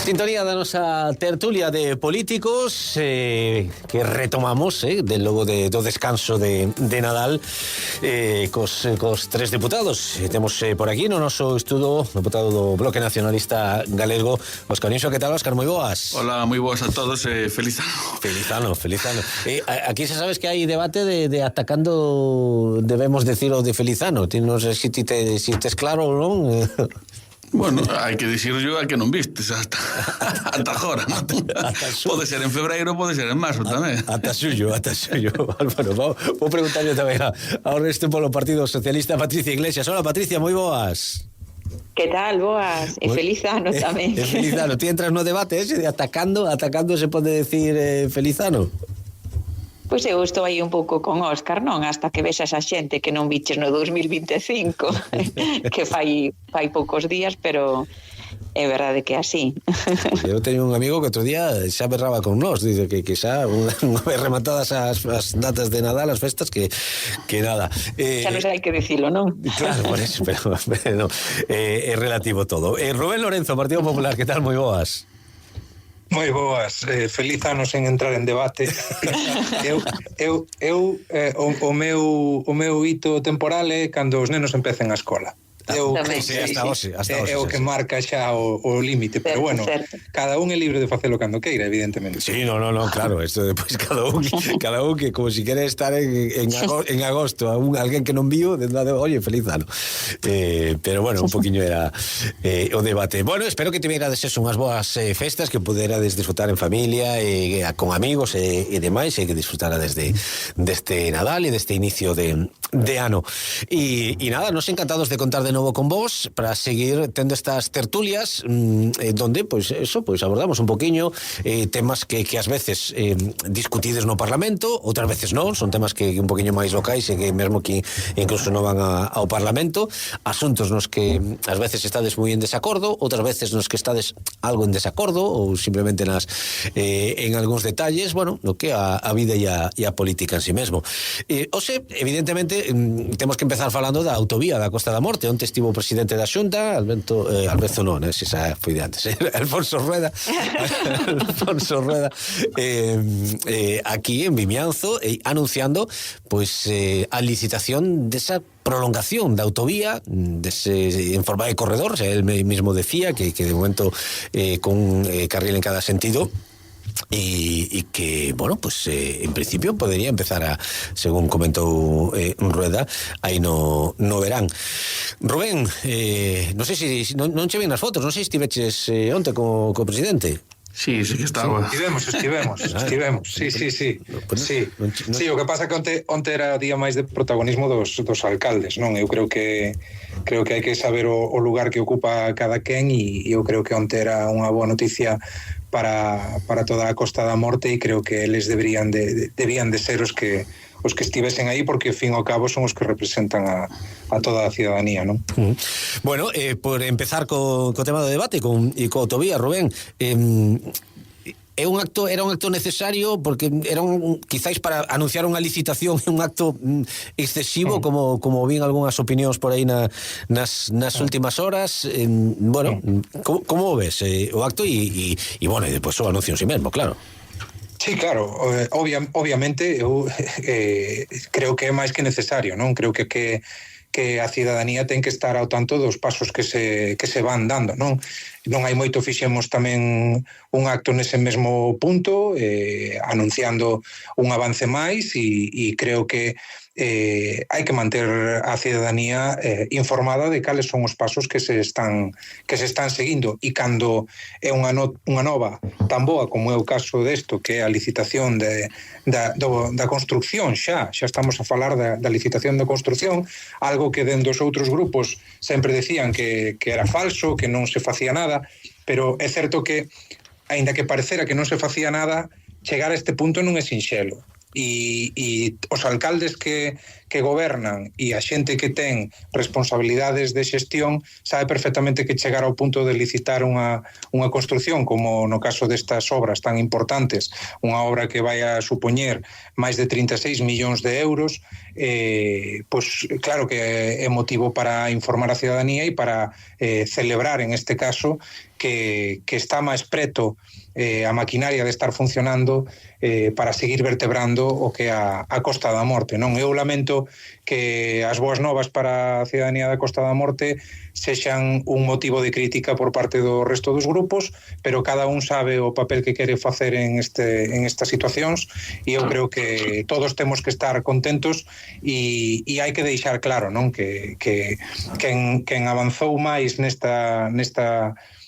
Sintonía da nosa tertulia de políticos que retomamos del logo do descanso de Nadal cos tres deputados. Temos por aquí no noso estudo o deputado do Bloque Nacionalista Galego, Óscar Nixo. Que tal, Óscar? Moi boas. Hola, moi boas a todos, feliz ano. Feliz ano. Aquí se sabes que hai debate de atacando, debemos decir, o de feliz ano. Non sei se tes claro ou non. Bueno, hai que dicirlo a que non vistes hasta agora, non? Pode ser en febreiro, pode ser en marzo tamén. Ata suyo. Bueno, vou preguntarle tamén ao resto polo Partido Socialista, Patricia Iglesias. Hola, Patricia, moi boas. Que tal, boas? E feliz ano tamén. Feliz ano. Ti entras no debate ese de atacando se pode decir feliz ano? Pois eu estou aí un pouco con Óscar, non? Hasta que vexas a xente que non viches no 2025, que fai poucos días, pero é verdade que é así. Eu teño un amigo que outro día xa berraba con nós, dice que xa unha vez rematadas as datas de Nadal, as festas, que nada. Xa non sei que dicilo, non? Claro, por eso, pero no, é relativo todo. Rubén Lorenzo, Partido Popular, que tal? Moi boas. Moi boas, feliz ano sen entrar en debate. O meu hito temporal é cando os nenos empecen a escola. É o que marca xa o límite, pero bueno, cada un é libre de facelo cando queira, evidentemente. Sí, no, claro, esto despois cada un que como si quere estar en agosto a alguén que non viu, oye, feliz ano. Pero bueno, un poquinho era o debate. Bueno, espero que tiverades unhas boas festas, que puderades disfrutar en familia, con amigos e demais, e que disfrutarades deste Nadal e deste inicio de ano. E nada, nos encantados de contar de novo con vos para seguir tendo estas tertulias donde, pois abordamos un poquinho temas que ás veces discutides no Parlamento, outras veces non, son temas que un poquinho máis locais e que mesmo que incluso non van ao Parlamento, asuntos nos que ás veces estades moi en desacordo, outras veces nos que estades algo en desacordo ou simplemente en algúns detalles, bueno, no que a vida e a política en si mesmo. Evidentemente temos que empezar falando da autovía da Costa da Morte. Onte estivo o presidente da Xunta, Alberto non, se xa foi de antes, Alfonso Rueda aquí en Vimianzo, anunciando pois a licitación desa prolongación da autovía en forma de corredor. Él mismo decía que de momento con carril en cada sentido, y que, bueno, pues en principio podría empezar según comentou Rueda, aí no verán. Rubén, non sei se non che ven as fotos, non sei se estiveches onte co presidente. Sí que estaba. Estivemos. Sí, o que pasa que onte era día máis de protagonismo dos alcaldes, non? Eu creo que hai que saber o lugar que ocupa cada quen, e eu creo que onte era unha boa noticia para toda a Costa da Morte, e creo que eles debían de ser os que estivesen aí, porque ao fin e ao cabo son os que representan a toda a ciudadanía, non? Bueno, por empezar co tema do debate e co autovía, Rubén, era un acto necesario, porque quizáis para anunciar unha licitación un acto excesivo, como vin algunhas opinións por aí nas últimas horas. Bueno, como ves o acto e bueno, e depois o anuncio en si mesmo, claro. Sí, claro, obviamente eu creo que é máis que necesario, non? Creo que a cidadanía ten que estar ao tanto dos pasos que se van dando, non? Non hai moito, fixemos tamén un acto nese mesmo punto, anunciando un avance máis, e creo que hai que manter a cidadanía informada de cales son os pasos que se están seguindo, e cando é unha nova tan boa como é o caso desto, que é a licitación da construcción, xa estamos a falar da licitación da construcción, algo que dentro dos outros grupos sempre decían que era falso, que non se facía nada, pero é certo que, aínda que parecera que non se facía nada, chegar a este punto non é sinxelo. e os alcaldes que gobernan e a xente que ten responsabilidades de xestión sabe perfectamente que chegar ao punto de licitar unha construcción, como no caso destas obras tan importantes, unha obra que vai a supoñer máis de 36 millóns de euros, pois claro que é motivo para informar a ciudadanía e para celebrar en este caso que está máis preto a maquinaria de estar funcionando para seguir vertebrando o que é a Costa da Morte, non? Eu lamento que as boas novas para a ciudadanía da Costa da Morte sexan un motivo de crítica por parte do resto dos grupos, pero cada un sabe o papel que quere facer en estas situacións, e eu creo que todos temos que estar contentos e hai que deixar claro, non? Que quen avanzou máis nesta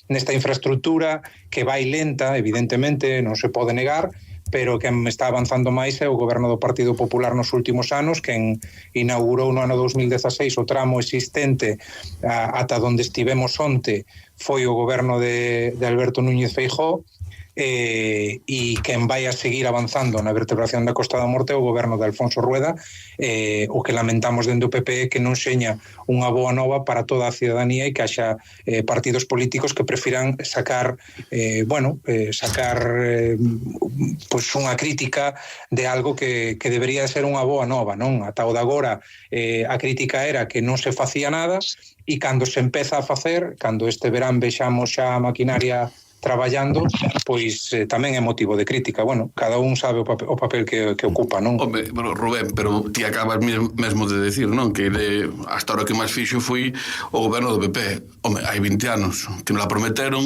infraestructura, que vai lenta, evidentemente, non se pode negar, pero quen está avanzando máis é o goberno do Partido Popular nos últimos anos, quen inaugurou no ano 2016 o tramo existente ata onde estivemos onte foi o goberno de Alberto Núñez Feijóo, e quen vai a seguir avanzando na vertebración da Costa da Morte é o goberno de Alfonso Rueda. O que lamentamos dentro do PP é que non seña unha boa nova para toda a ciudadanía e que haxa partidos políticos que prefiran sacar pois unha crítica de algo que debería ser unha boa nova, non? Ata o de agora a crítica era que non se facía nada, e cando se empeza a facer, cando este verán vexamos xa a maquinaria traballando, pois tamén é motivo de crítica. Bueno, cada un sabe o papel que ocupa, non? Home, Rubén, pero ti acabas mesmo de decir, non? Que hasta ahora que máis fixo foi o goberno do PP. Home, hai 20 anos que nos la prometeron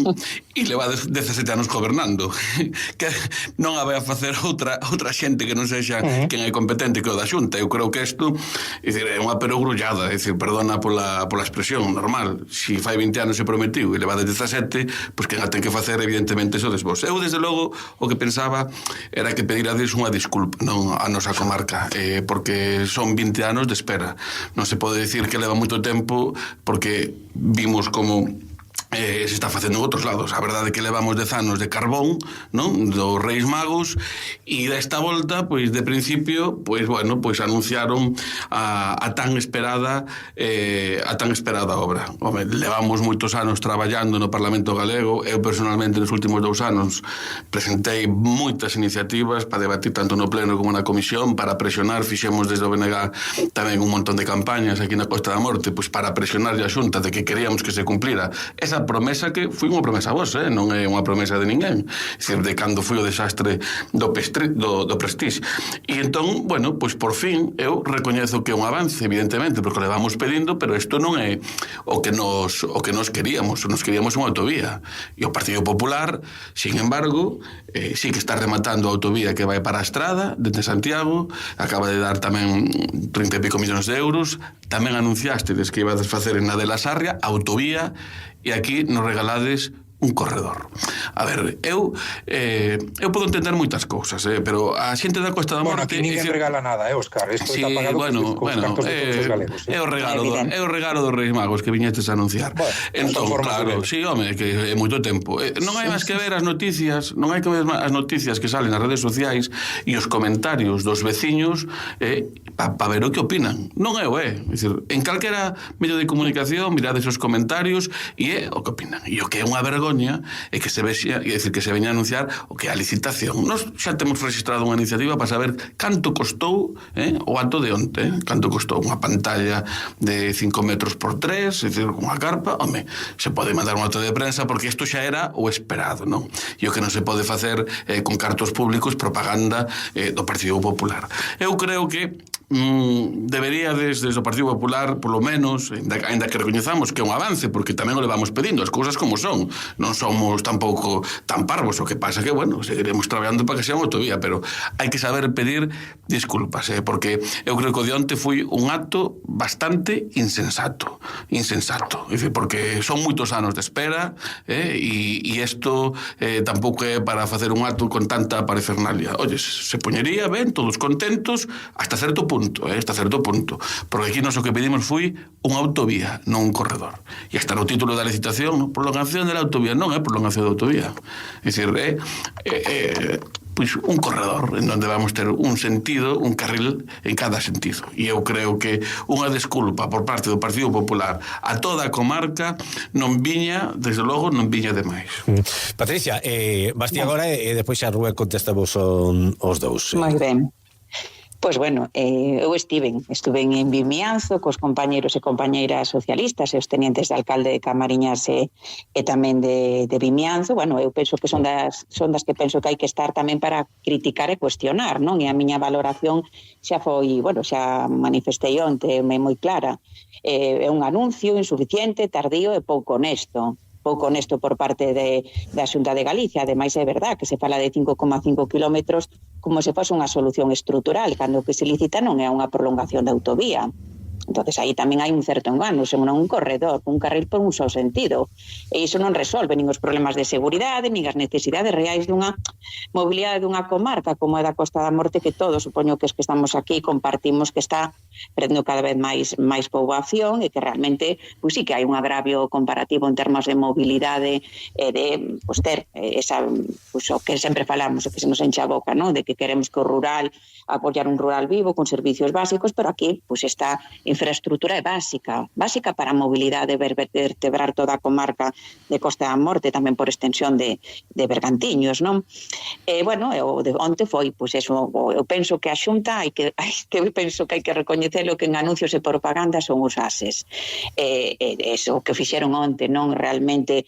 e leva 17 anos gobernando. Que non a vai a facer outra xente que non sexa quen é competente que o da Xunta. Eu creo que isto é unha perogrullada, perdona pola expresión normal. Si fai 20 anos se prometiu e leva 17, pois quen a ten que facer evidentemente eso desvos. Eu desde logo o que pensaba era que pedirades unha disculpa, non a nosa comarca, porque son 20 anos de espera. Non se pode decir que leva moito tempo, porque vimos como se está facendo en outros lados. A verdade é que levamos 10 anos de carbón, non? Dos Reis Magos, e desta volta, pois de principio, pois bueno, pois anunciaron a tan esperada obra. Home, levamos moitos anos traballando no Parlamento Galego. Eu personalmente nos últimos 2 anos presentei moitas iniciativas para debatir tanto no pleno como na comisión, para presionar. Fixemos desde o BNG tamén un montón de campañas aquí na Costa da Morte, pois para presionar a Xunta de que queríamos que se cumplira esa promesa, que foi unha promesa vos, non é unha promesa de ninguén, é dicir, de cando foi o desastre do Prestige. E entón, bueno, pois por fin eu recoñezo que é un avance, evidentemente, porque levamos pedindo, pero isto non é o que nos queríamos. Nos queríamos unha autovía, e o Partido Popular, sin embargo, sí que está rematando a autovía que vai para a Estrada desde Santiago, acaba de dar tamén 30 e pico millóns de euros. Tamén anunciastedes que ibades facer en de la Sarria autovía, e aquí nos regalades un corredor. A ver, eu podo entender moitas cousas, pero a xente da Costa da Morte... Bueno, aquí ninguén regala nada, Óscar. Isto está pagado cos cartos de todos os galegos. É o regalo dos Reis Magos que viñetes a anunciar. Entón, claro, sí, home, que é moito tempo. Non hai máis que ver as noticias, que salen nas redes sociais e os comentarios dos veciños para ver o que opinan. Non é o é. É dicir, en calquera medio de comunicación mirades os comentarios e é o que opinan. E o que é unha vergonha é que se vexa, é dicir, que se veña a anunciar o que é a licitación. Nós xa temos registrado unha iniciativa para saber canto costou o acto de onte, canto costou unha pantalla de 5 metros por 3, é dicir, unha carpa. Home, se pode mandar un acto de prensa porque isto xa era o esperado, non? E o que non se pode facer con cartos públicos propaganda do Partido Popular. Eu creo que debería desde o Partido Popular, polo menos, ainda que recoñezamos que é un avance, porque tamén o levamos pedindo as cousas como son, non somos tampouco tan parvos. O que pasa que, bueno, seguiremos traballando para que sea unha autovía, pero hai que saber pedir disculpas, porque eu creo que o de onte foi un acto bastante insensato, é dicir, porque son moitos anos de espera, e isto tampouco é para facer un acto con tanta parafernalia. Oye, se poñería ben, todos contentos, hasta certo punto, porque aquí nos o que pedimos foi unha autovía, non un corredor. E hasta no título da licitación, prolongación da autovía, non é prolongación da autovía. É dicir, pois un corredor en onde vamos ter un sentido, un carril en cada sentido. E eu creo que unha desculpa por parte do Partido Popular a toda a comarca non viña, desde logo, non viña demais. Patricia, vas ti agora e depois xa Rubén contestamos os dous. Moi ben. Pois bueno, eu estuve en Vimianzo cos compañeros e compañeiras socialistas e os tenientes de alcalde de Camariñas e tamén de Vimianzo. Bueno, eu penso que son das que penso que hai que estar tamén para criticar e cuestionar, non? E a miña valoración xa foi, bueno, xa manifestei onte, moi clara. É un anuncio insuficiente, tardío e pouco honesto por parte da Xunta de Galicia. Ademais, é verdad que se fala de 5,5 kilómetros como se fose unha solución estrutural, cando que se licita non é unha prolongación da autovía. Entonces aí tamén hai un certo engano, sen un corredor, un carril por un só sentido. E iso non resolve nin os problemas de seguridade, nin as necesidades reais dunha mobilidade dunha comarca como é da Costa da Morte, que todos, supoño que os que estamos aquí, compartimos que está prendendo cada vez máis poboación e que realmente, pois sí que hai un agravio comparativo en termos de mobilidade e de, pois ter esa, pois o que sempre falamos, o que se nos enche a boca, non? De que queremos que o rural, apoiar un rural vivo con servicios básicos, pero aquí, pois esta infraestructura é básica para a mobilidade, vertebrar toda a comarca de Costa da Morte, tamén por extensión de Bergantiños, non? Bueno, o de onte foi, pois eso, eu penso que a Xunta hai que recoñecelo, que en anuncios e propaganda son os ases. Eso que fixeron onte, non realmente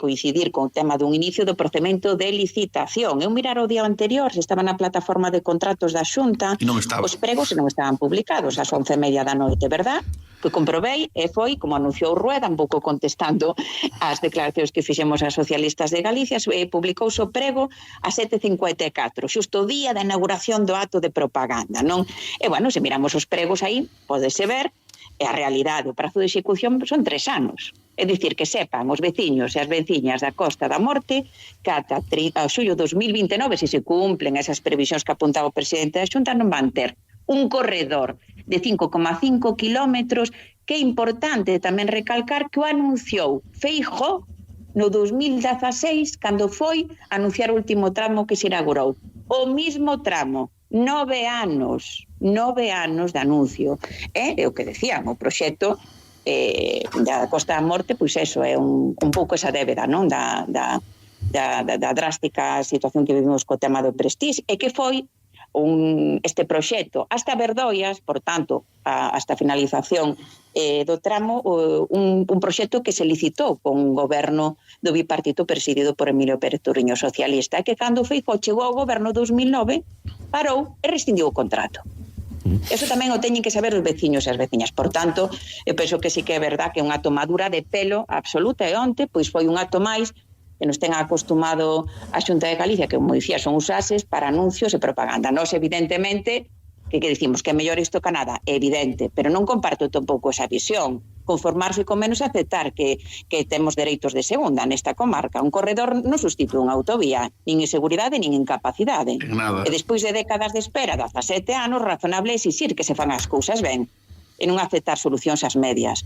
coincidir con o tema dun inicio do procedimento de licitación. Eu mirar o día anterior, se estaba na plataforma de contratos da Xunta, os pregos non estaban publicados ás 11:30 da noite, verdad? Que comprobei e foi, como anunciou Rueda, un pouco contestando as declaracións que fixemos as socialistas de Galicia, publicouse o prego a 7:54, xusto o día da inauguración do acto de propaganda, non? E, bueno, se miramos os pregos aí, podese ver, e a realidade, o prazo de execución son 3 anos. É dicir, que sepan os veciños e as veciñas da Costa da Morte que ata xullo 2029, se se cumplen esas previsións que apuntaba o presidente da Xunta, non van ter un corredor de 5,5 kilómetros, que é importante tamén recalcar que o anunciou Feijóo no 2016, cando foi anunciar o último tramo que se inaugurou. O mismo tramo, 9 anos de anuncio. É o que decían, o proxecto da Costa da Morte, pois eso, é un pouco esa débeda, non? Da drástica situación que vivimos co tema do Prestige, e que foi este proxecto hasta Verdoias, por tanto, hasta a finalización do tramo, un proxecto que se licitou con un goberno do bipartito presidido por Emilio Pérez Touriño, socialista, e que cando Feijóo chegou ao goberno 2009, parou e rescindiu o contrato. Eso tamén o teñen que saber os veciños e as veciñas. Por tanto, eu penso que sí que é verdad que é unha tomadura de pelo absoluta, e onte pois foi un acto máis que nos ten acostumado a Xunta de Galicia, que, como dicía, son os ases para anuncios e propaganda. Nós, evidentemente, que dicimos que é mellor isto que nada, é evidente, pero non comparto tampouco esa visión. Conformarse con menos e aceptar que temos dereitos de segunda nesta comarca. Un corredor non substitúe unha autovía, nin en seguridade nin en capacidade. Nada. E despois de décadas de espera de 17 anos, razonable exixir que se fan as cousas ben e non aceptar solucións ás medias.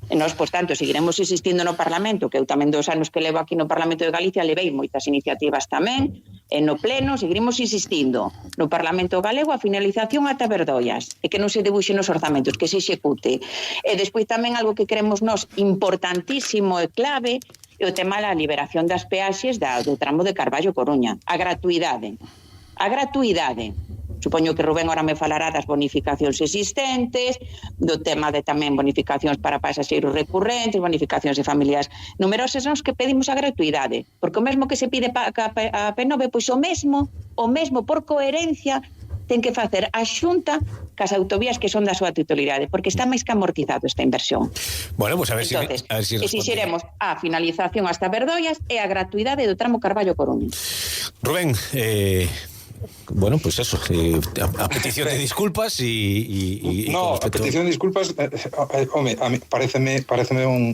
E nós, pois tanto, seguiremos insistindo no Parlamento, que eu tamén 2 anos que levo aquí no Parlamento de Galicia levei moitas iniciativas tamén, e no Pleno seguiremos insistindo no Parlamento galego a finalización ata Verdoias, e que non se debuxen os orzamentos, que se execute. E despois tamén algo que queremos nós importantísimo e clave é o tema da liberación das peaxes do tramo de Carballo-Coruña. A gratuidade. Supoño que Rubén ahora me falará das bonificacións existentes, do tema de tamén bonificacións para pasaxeiros recurrentes, bonificacións de familias numerosas, son os que pedimos a gratuidade, porque o mesmo que se pide a P9, pois o mesmo por coherencia ten que facer a Xunta cas autovías que son da súa titularidade, porque está máis que amortizado esta inversión. Bueno, pues a ver entonces, si exixiremos a finalización hasta Verdoias e a gratuidade do tramo Carballo-Coruña. Rubén, bueno, pues eso, a petición de disculpas y no, a petición de disculpas, home, a mí pareceme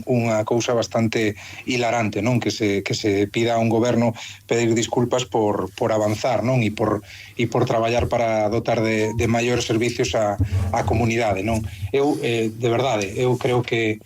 unha cousa bastante hilarante, non? Que se pida a un goberno pedir disculpas por avanzar, non? E por traballar para dotar de maiores servicios á comunidade, non? Eu, de verdade, eu creo que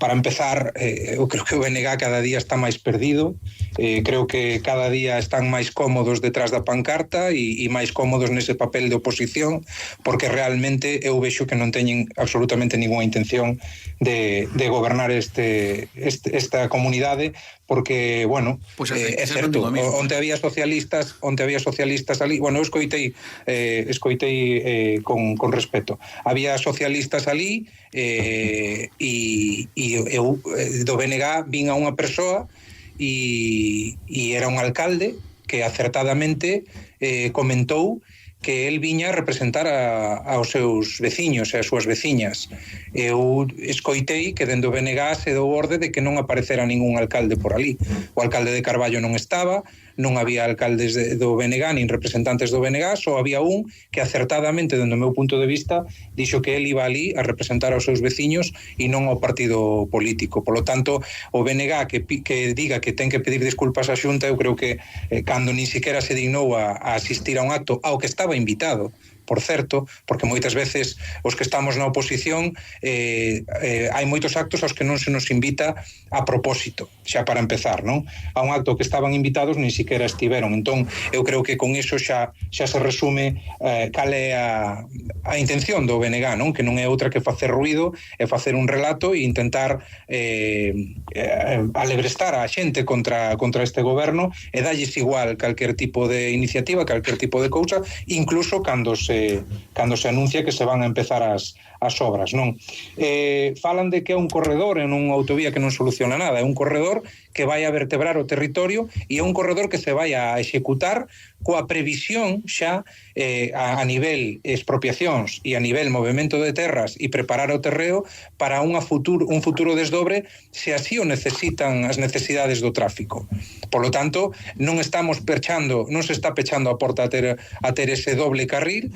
para empezar, eu creo que o BNG cada día está máis perdido, creo que cada día están máis cómodos detrás da pancarta e máis cómodos nese papel de oposición, porque realmente eu vexo que non teñen absolutamente ninguna intención de gobernar esta comunidade, porque, bueno, pues é certo, onde había socialistas ali, bueno, eu escoitei con respeto, había socialistas ali e eu do BNG vin a unha persoa e era un alcalde que acertadamente comentou que el viña a representar aos seus veciños e as súas veciñas. Eu escoitei que dende o BNG se deu orde de que non aparecera ningún alcalde por ali. O alcalde de Carballo non estaba, non había alcaldes do BNG nin representantes do BNG, só había un que acertadamente, dende o meu punto de vista, dixo que el iba ali a representar aos seus veciños e non ao partido político. Por lo tanto, o BNG que diga que ten que pedir disculpas á Xunta, eu creo que cando nin siquiera se dignou a asistir a un acto ao que estaba invitado, por certo, porque moitas veces os que estamos na oposición hai moitos actos aos que non se nos invita a propósito, xa para empezar, non? A un acto que estaban invitados nin siquiera estiveron. Entón, eu creo que con iso xa se resume cal é a intención do BNG, non? Que non é outra que facer ruido, é facer un relato e intentar alebrestar a xente contra este goberno e dalles igual calquer tipo de iniciativa, calquer tipo de cousa, incluso cando se anuncia que se van a empezar as obras, non? Falan de que é un corredor en unha autovía que non soluciona nada, é un corredor que vai a vertebrar o territorio e é un corredor que se vai a executar coa previsión xa a nivel expropiacións e a nivel movimento de terras e preparar o terreo para un futuro desdobre se así o necesitan as necesidades do tráfico. Por lo tanto, non se está pechando a porta a ter ese doble carril,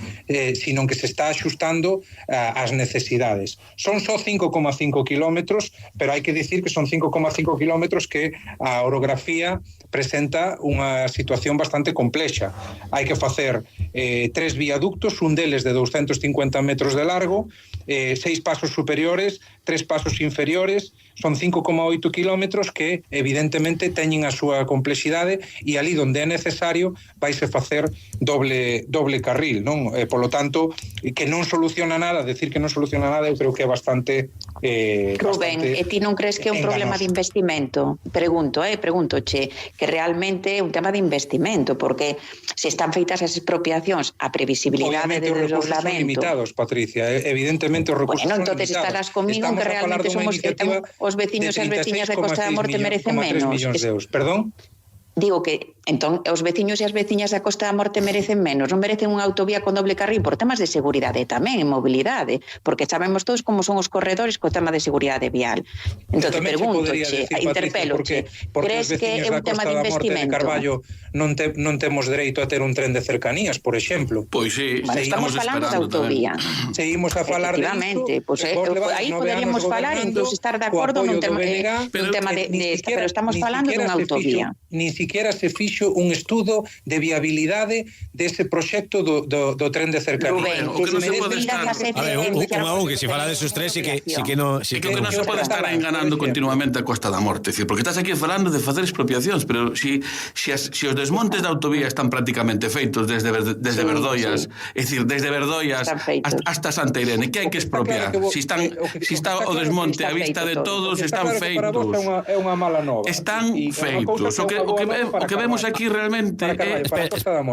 sino que se está axustando ás necesidades. Son só 5,5 kilómetros, pero hai que dicir que son 5,5 kilómetros que a orografía presenta unha situación bastante complexa. Hai que facer 3 viaductos, un deles de 250 metros de largo, 6 pasos superiores, 3 pasos inferiores, son 5,8 kilómetros que evidentemente teñen a súa complexidade e ali onde é necesario vaise facer doble carril, non? Por lo tanto, que non soluciona nada, decir que non soluciona nada, eu creo que é bastante Rubén, e ti non crees que é un problema de investimento? Pregúntoche, que realmente é un tema de investimento, porque se están feitas as expropiacións, a previsibilidade de desdoblamento. Os recursos son limitados, Patricia, evidentemente os recursos son limitados. Entonces estarás comigo que realmente somos os veciños e as veciñas de Costa da Morte merecen menos. Perdón? Digo que, entón, os veciños e as veciñas da Costa da Morte merecen menos, non merecen unha autovía con doble carril por temas de seguridade tamén, en mobilidade, porque sabemos todos como son os corredores co tema de seguridade vial. Entón, pregúntoche, interpeloche, crees que é un tema de investimento? Carballo non temos dereito a ter un tren de cercanías, por exemplo. Pois sí, estamos falando de autovía. Seguimos a falar de isto. Aí poderíamos falar, incluso estar de acordo nun tema de pero estamos falando dunha autovía. Ni siquiera se fixo un estudo de viabilidade dese proxecto do tren de cercanía. Rubén, o que non se pode estar... que se fala desos tres e que non... Que non se pode estar enganando continuamente a Costa da Morte, porque estás aquí falando de facer expropiacións, pero se os desmontes da autovía están prácticamente feitos desde Verdoias, é dicir, desde Verdoias hasta Santa Irene, que hai que expropiar? Se está o desmonte á vista de todos, están feitos. É unha mala nova. Están feitos. O que vemos aquí realmente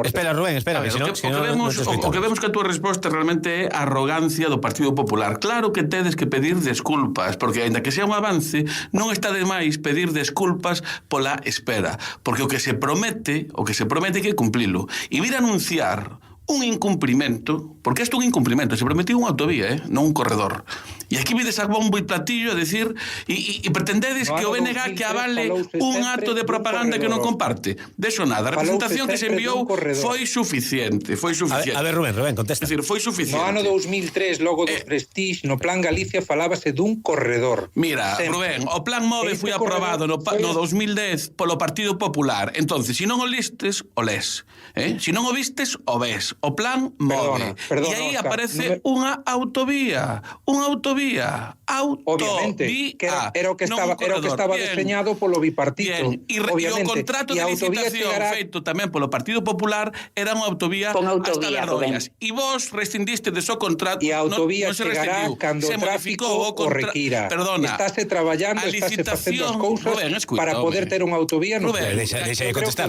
Espera, Rubén, espera. O que vemos que a túa resposta realmente é a arrogancia do Partido Popular. Claro que tedes que pedir desculpas, porque aínda que sea un avance, non está de máis pedir desculpas pola espera, porque o que se promete hai que cumplilo. E vir a anunciar un incumprimento, porque isto é un incumprimento, se prometiu unha autovía, non un corredor. E aquí vides a bombo e platillo a decir e pretendedes que o BNG que avale un acto de propaganda que non comparte. De eso nada, a representación que se enviou foi suficiente, foi suficiente. A ver, Rubén, contesta. É dicir, foi suficiente. No ano 2003, logo do Prestige, no Plan Galicia falábase dun corredor. Mira, Rubén, o Plan MOVE foi aprobado no 2010 polo Partido Popular. Entonces, se non o listes, o les. Se non o vistes, o ves. O Plan MOVE. E aí aparece unha autovía. Unha autovía. Obviamente, que era o que estaba deseñado polo bipartito. E o contrato de licitación feito tamén polo Partido Popular era unha autovía hasta Verdoias. E vos rescindiste de so contrato. E a autovía chegará cando o tráfico o requira. Perdona. Estáse traballando, estáse facendo as cousas para poder ter unha autovía. Deixa de contestar,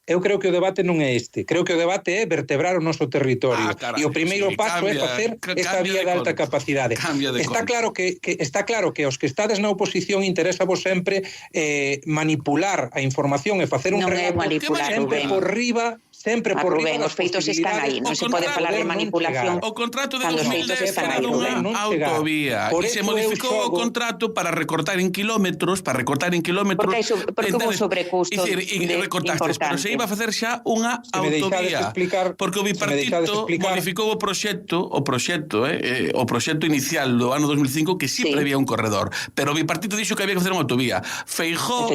Eu creo que o debate non é este. Creo que o debate é vertebrar o noso territorio. E o primeiro paso é facer esta vía de alta capacidade. Está claro que aos que estades na oposición interesa vos sempre manipular a información e facer un relato sempre por riba. Sempre por Rubén, os feitos están aí, non se pode falar de manipulación. O contrato de 2010 era unha autovía e se modificou o contrato para recortar en kilómetros, Porque hubo sobrecusto recortastes, pero se iba a facer xa unha autovía, porque o bipartito modificou o proxecto inicial do ano 2005 que sí prevía un corredor, pero o bipartito dixo que había que facer unha autovía. Feijóo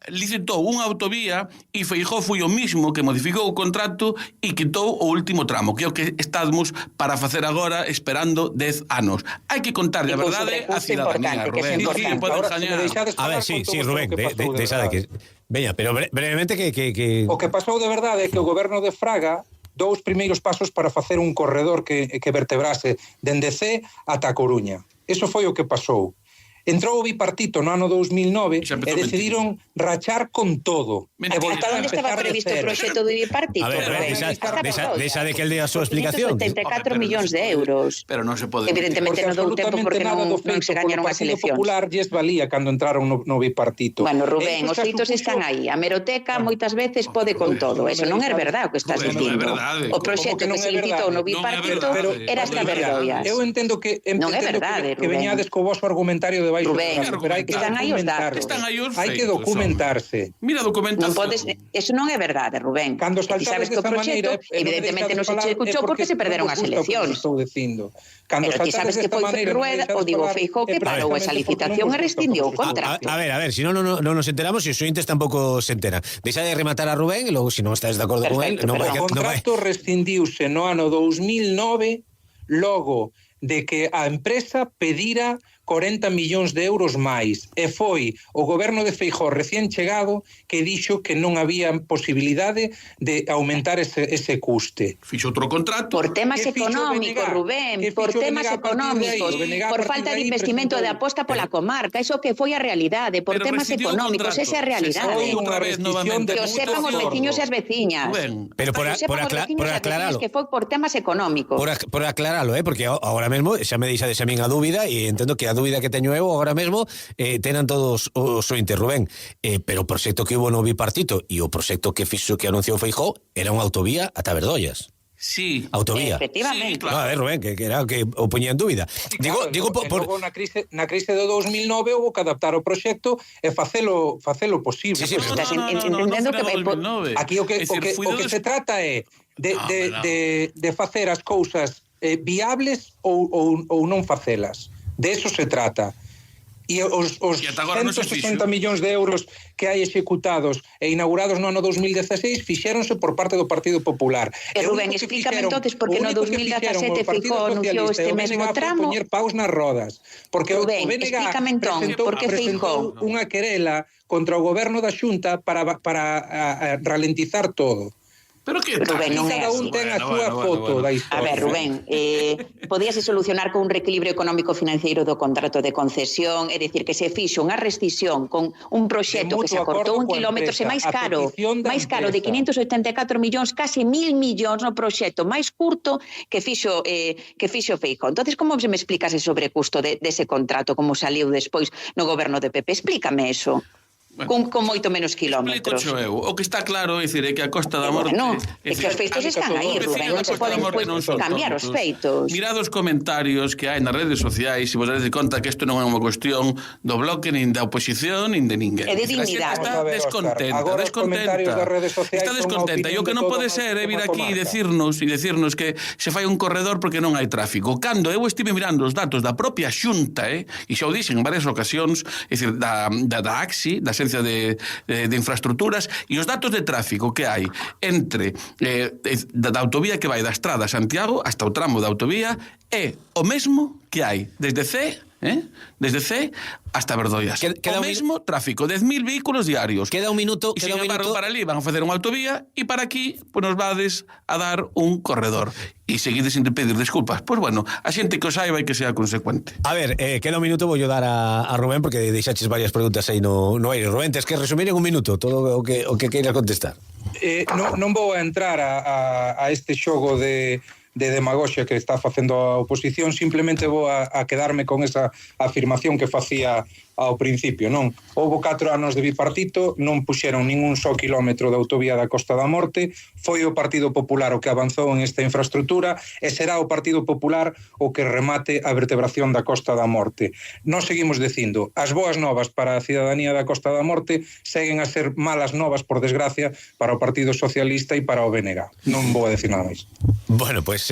licitou unha autovía e Feijóo foi o mismo que modificou o contrato e quitou o último tramo, que é o que estamos para facer agora esperando 10 anos. Hai que contarlle a verdade a cidadanía, Rubén. A ver, sí, Rubén, deixade que... Veña, pero brevemente que... O que pasou de verdade é que o goberno de Fraga dous primeiros pasos para facer un corredor que vertebrase dende C ata Coruña. Eso foi o que pasou. Entrou o bipartito no ano 2009 e decidiron rachar con todo. Ata onde estaba previsto o proxecto do bipartito? A ver, deixa de que el dé a súa explicación. 574 millóns de euros. Pero non se pode... Evidentemente non dou tempo porque non se gañaron as eleccións. O Partido Popular lles valía cando entraron no bipartito. Bueno, Rubén, os feitos están aí. A meroteca moitas veces pode con todo. Eso non é verdade o que estás dicindo. O proxecto que se licitou no bipartito era hasta Verdoias. Eu entendo que veñades co vosso argumentario de Rubén, están aí os datos. Hai que documentarse. Mira a documentación. Eso non é verdade, Rubén. Cando saltades desta maneira, evidentemente non se che escuchou porque se perderon as eleccións. Pero ti sabes que foi Rueda, o digo Feijóo, que parou esa licitación e rescindiu o contrato. A ver, se non nos enteramos e os ointes tampouco se enteran. Deixa de rematar a Rubén e logo, se non estás de acordo con él, non vai... O contrato rescindiuse no ano 2009 logo de que a empresa pedira 40 millóns de euros máis. E foi o goberno de Feijóo recién chegado que dixo que non había posibilidade de aumentar ese custe. Fixo outro contrato. Por temas económicos, Rubén, por temas económicos, por falta de investimento de aposta pola comarca, eso que foi a realidade, por temas económicos, esa é a realidade. Que o sepan os veciños e as veciñas. Pero por aclaralo. Que foi por temas económicos. Por aclaralo, porque agora mesmo xa me deixades a min a dúbida e entendo que a dúbida que teño eu agora mesmo tenan todos os ointes, Rubén, pero o proxecto que hubo no bipartito e o proxecto que fixo que anunciou Feijóo era unha autovía ata Verdoias. Sí. Autovía. Efectivamente. Sí, claro. No, a ver, Rubén, que era que o poñía en dúbida. Sí, claro, digo na crise do 2009 houve que adaptar o proxecto e facelo posible. Sí, estás entendendo que aquí o que se trata é de facer as cousas viables ou non facelas. De eso se trata. E os 160 millóns de euros que hai executados e inaugurados no ano 2016 fixéronse por parte do Partido Popular. Rubén, explícame entonces por que no 2017 Feijóo anunciou este mesmo tramo. Poñer paus nas rodas. Porque Rubén, o BNG explícame entón, por que Feijóo unha querela contra o goberno da Xunta para ralentizar todo. Pero que Rubén, non é cada un ten a súa foto da historia. A ver, Rubén, podíase solucionar con un reequilibrio económico financiero do contrato de concesión, é dicir, que se fixo unha rescisión con un proxecto que se acortou 1 kilómetro e máis caro de 584 millóns, casi 1.000 millóns no proxecto máis curto que fixo Feijóo. Entonces, como se me explicas ese sobrecusto dese contrato, como saliu despois no goberno de PP? Explícame eso. con moito menos kilómetros. Explico eu. O que está claro é dicir, é que a Costa da Morte... Bueno, é que os feitos están aí, Rubén, non se poden cambiar os feitos. Mirad os comentarios que hai nas redes sociais, se vos dades conta que isto non é unha cuestión do bloque, nin da oposición, nin de ninguén. É de dignidade. Está descontenta. Está descontenta. E o que non pode ser é vir aquí e decirnos que se fai un corredor porque non hai tráfico. Cando eu estive mirando os datos da propia Xunta, e xa o dixen en varias ocasións, é dicir, da AXI, da Axencia de Infraestructuras, e os datos de tráfico que hai entre da autovía que vai da Estrada a Santiago hasta o tramo da autovía é o mesmo que hai desde C hasta Verdoias. O mesmo tráfico, 10.000 vehículos diarios. Queda un minuto. E sin embargo, para ali van a facer unha autovía e para aquí pues, nos vades a dar un corredor. E seguides sin pedir desculpas. Pois bueno, a xente que o saiba e que sea consecuente. A ver, queda un minuto, vou dar a Rubén porque deixaches varias preguntas aí no aire. Rubén, tens que resumir en un minuto todo o que queiras contestar. Non vou a entrar a este xogo de demagoxia que está facendo a oposición, simplemente vou a quedarme con esa afirmación que facía ao principio, non? Houbo 4 anos de bipartito, non puxeron ningún só kilómetro de autovía da Costa da Morte, foi o Partido Popular o que avanzou en esta infraestructura e será o Partido Popular o que remate a vertebración da Costa da Morte. Nós seguimos dicindo, as boas novas para a cidadanía da Costa da Morte seguen a ser malas novas, por desgracia, para o Partido Socialista e para o BNG. Non vou a decir nada máis. Bueno, pois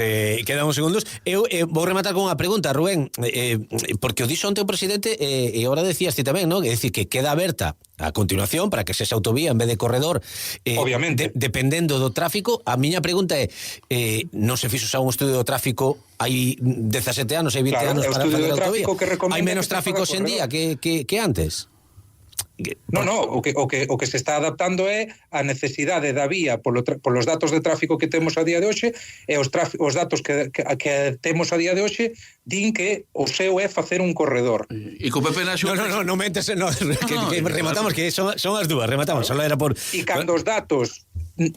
quedan uns segundos. Eu vou rematar con unha pregunta, Rubén, porque o dixo onte o presidente e agora decías ti tamén, non? É dicir, que queda aberta a continuación para que sexa autovía en vez de corredor, obviamente. Dependendo do tráfico. A miña pregunta é, non se fixo xa un estudio do tráfico hai 17 anos, hai 20 anos para fazer a autovía? Hai menos tráfico hoxe en día que antes? No, o que se está adaptando é a necesidade da vía polos datos de tráfico que temos a día de hoxe e os datos que temos a día de hoxe din que o seu é facer un corredor. E co PP na Xunta... Non mentes, que rematamos, que son as dúas, rematamos, só era por... E cando os datos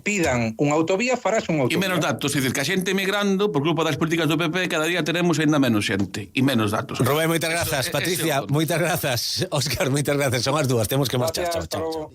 pidan unha autovía, farás unha autovía. E menos datos, é dicir, que a xente emigrando por culpa das políticas do PP cada día tenemos ainda menos xente e menos datos. Rubén, moitas grazas. Patricia, moitas grazas. Óscar, moitas grazas. Son as dúas, temos que marchar. Chao.